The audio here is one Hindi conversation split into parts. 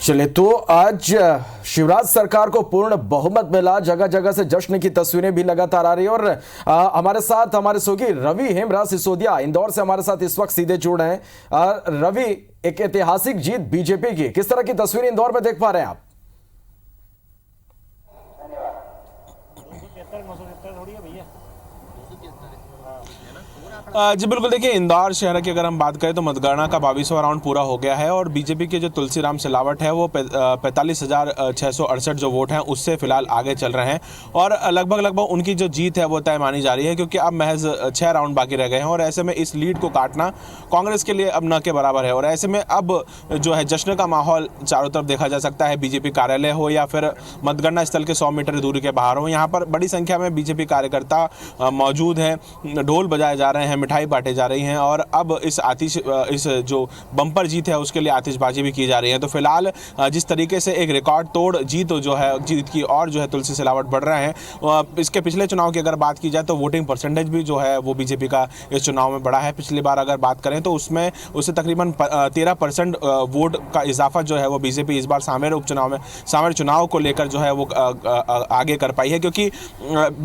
चलिए, तो आज शिवराज सरकार को पूर्ण बहुमत मिला। जगह जगह से जश्न की तस्वीरें भी लगातार आ रही है और हमारे साथ हमारे सहयोगी रवि हेमराज सिसोदिया इंदौर से हमारे साथ इस वक्त सीधे जुड़ रहे हैं। रवि, एक ऐतिहासिक जीत बीजेपी की, किस तरह की तस्वीरें इंदौर में देख पा रहे हैं आप? जी बिल्कुल, देखिए इंदौर शहर की अगर हम बात करें तो मतगणना का 22वां राउंड पूरा हो गया है और बीजेपी के जो तुलसीराम सिलावट है वो 45,668 जो वोट हैं उससे फिलहाल आगे चल रहे हैं और लगभग उनकी जो जीत है वो तय मानी जा रही है, क्योंकि अब महज 6 राउंड बाकी रह गए हैं और ऐसे में इस लीड को काटना कांग्रेस के लिए अब न के बराबर है। और ऐसे में अब जो है जश्न का माहौल चारों तरफ देखा जा सकता है, बीजेपी कार्यालय हो या फिर मतगणना स्थल के 100 मीटर दूरी के बाहर हो, यहाँ पर बड़ी संख्या में बीजेपी कार्यकर्ता मौजूद हैं, ढोल बजाए जा रहे हैं, मिठाई बांटे जा रही हैं और अब इस जो बम्पर जीत है उसके लिए आतिशबाजी भी की जा रही है। तो फिलहाल जिस तरीके से एक रिकॉर्ड तोड़ जीत की और जो है तुलसी सिलावट बढ़ रहे हैं। इसके पिछले चुनाव की अगर बात की जाए तो वोटिंग परसेंटेज भी जो है वो बीजेपी का इस चुनाव में बढ़ा है। पिछली बार अगर बात करें तो उससे तकरीबन 13% वोट का इजाफा जो है वो बीजेपी इस बार सामेर चुनाव को लेकर जो है वो आगे कर पाई है, क्योंकि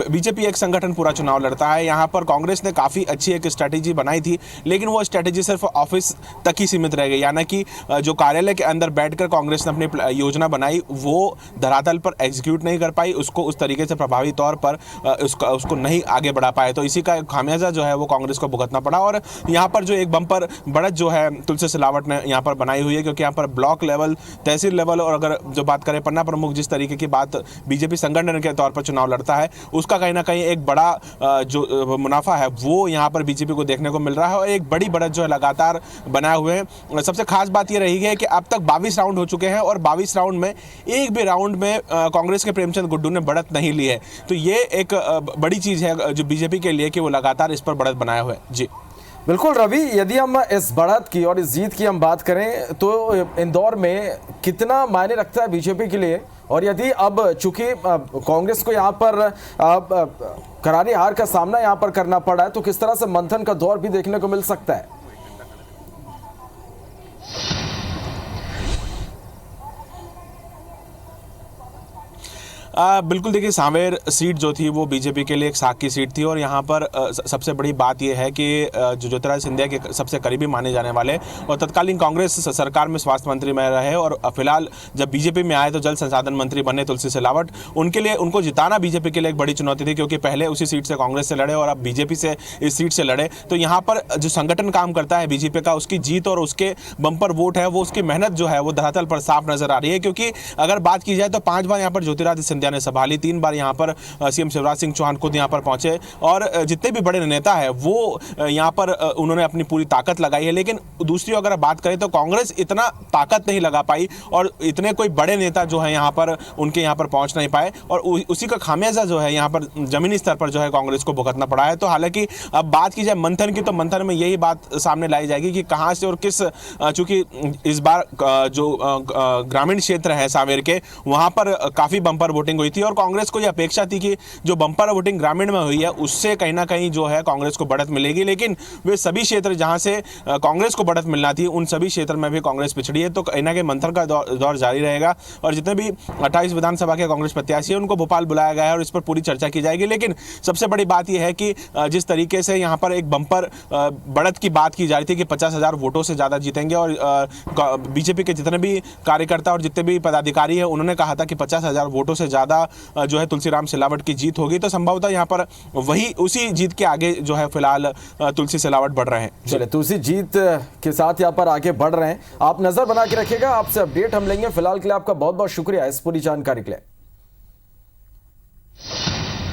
बीजेपी एक संगठन पूरा चुनाव लड़ता है। यहाँ पर कांग्रेस ने काफ़ी अच्छी एक स्ट्रैटेजी बनाई थी, लेकिन वो स्ट्रैटेजी सिर्फ ऑफिस तक ही सीमित रह गई, यानी कि जो कार्यालय के अंदर बैठकर कांग्रेस ने अपनी योजना बनाई वो धरातल पर एग्जीक्यूट नहीं कर पाई, उसको उस तरीके से प्रभावी तौर पर उसको नहीं आगे बढ़ा पाए। तो इसी का खामियाजा जो है वो कांग्रेस को भुगतना पड़ा और यहाँ पर जो एक बम्पर बढ़त जो है तुलसी सिलावट ने यहाँ पर बनाई हुई है, क्योंकि यहाँ पर ब्लॉक लेवल, तहसील लेवल और अगर जो बात करें पन्ना प्रमुख जिस तरीके की बात बीजेपी संगठन के तौर पर चुनाव लड़ता है उसका कहीं ना कहीं एक बड़ा जो मुनाफा है वो यहाँ पर बीजेपी को देखने को मिल रहा है और एक बड़ी बढ़त जो है लगातार बनाए हुए हैं। सबसे खास बात ये रही है कि अब तक 22 राउंड हो चुके हैं और 22 राउंड में एक भी राउंड में कांग्रेस के प्रेमचंद गुड्डू ने बढ़त नहीं ली है। तो ये एक बड़ी चीज है जो बीजेपी के लिए कि वो लगातार इस पर बढ़त बनाए हुए हैं। जी बिल्कुल रवि, यदि हम इस बढ़त की और इस जीत की हम बात करें तो इंदौर में कितना मायने रखता है बीजेपी के लिए, और यदि अब चूंकि कांग्रेस को यहाँ पर करारी हार का सामना यहाँ पर करना पड़ा है तो किस तरह से मंथन का दौर भी देखने को मिल सकता है? बिल्कुल, देखिए सांवेर सीट जो थी वो बीजेपी के लिए एक साख की सीट थी और यहाँ पर सबसे बड़ी बात यह है कि जो ज्योतिरादित्य सिंधिया के सबसे करीबी माने जाने वाले और तत्कालीन कांग्रेस सरकार में स्वास्थ्य मंत्री में रहे और फिलहाल जब बीजेपी में आए तो जल संसाधन मंत्री बने तुलसी सिलावट, उनको जिताना बीजेपी के लिए एक बड़ी चुनौती थी, क्योंकि पहले उसी सीट से कांग्रेस से लड़े और अब बीजेपी से इस सीट से लड़े। तो यहाँ पर जो संगठन काम करता है बीजेपी का, उसकी जीत और उसके बम्पर वोट है वो उसकी मेहनत जो है वो धरातल पर साफ नजर आ रही है। क्योंकि अगर बात की जाए तो 5 बार यहाँ पर ज्योतिरादित्य सिंधिया ने संभाली, 3 बार यहाँ पर सीएम शिवराज सिंह चौहान खुद यहाँ पर पहुंचे और जितने भी बड़े नेता है वो यहाँ पर उन्होंने अपनी पूरी ताकत लगाई है। लेकिन दूसरी अगर बात करें तो कांग्रेस इतना ताकत नहीं लगा पाई और इतने कोई बड़े नेता जो है यहाँ पर उनके यहाँ पर पहुंच नहीं पाए और उसी का खामियाजा जो है यहाँ पर जमीनी स्तर पर जो है कांग्रेस को भुगतना पड़ा है। तो हालांकि अब बात की जाए मंथन की तो मंथन में यही बात सामने लाई जाएगी कि कहां से और किस, चूंकि इस बार जो ग्रामीण क्षेत्र है सांवेर के वहां पर काफी बम्पर वोटिंग हुई थी और कांग्रेस को यह अपेक्षा थी कि जो बम्पर वोटिंग ग्रामीण में हुई है उससे कहीं ना कहीं जो है कांग्रेस को बढ़त मिलेगी, लेकिन वे सभी क्षेत्र जहां से कांग्रेस को बढ़त मिलना थी उन सभी क्षेत्र में भी कांग्रेस पिछड़ी है। तो कहीं ना कहीं मंथन का दौर जारी रहेगा और जितने भी 28 विधानसभा के कांग्रेस प्रत्याशी हैं उनको भोपाल बुलाया गया है और इस पर पूरी चर्चा की जाएगी। लेकिन सबसे बड़ी बात यह है कि जिस तरीके से यहाँ पर एक बम्पर बढ़त की बात की जा रही थी कि 50,000 वोटों से ज्यादा जीतेंगे और बीजेपी के जितने भी कार्यकर्ता और जितने भी पदाधिकारी है उन्होंने कहा था कि 50,000 वोटों से ज्यादा जो है तुलसीराम सिलावट की जीत होगी। तो संभवतः यहाँ पर उसी जीत के आगे जो है फिलहाल तुलसी सिलावट बढ़ रहे हैं। चलिए, तुलसी जीत के साथ यहाँ पर आगे बढ़ रहे हैं, आप नजर बना के रखिएगा, आपसे अपडेट हम लेंगे। फिलहाल के लिए आपका बहुत बहुत शुक्रिया इस पूरी जानकारी के लिए।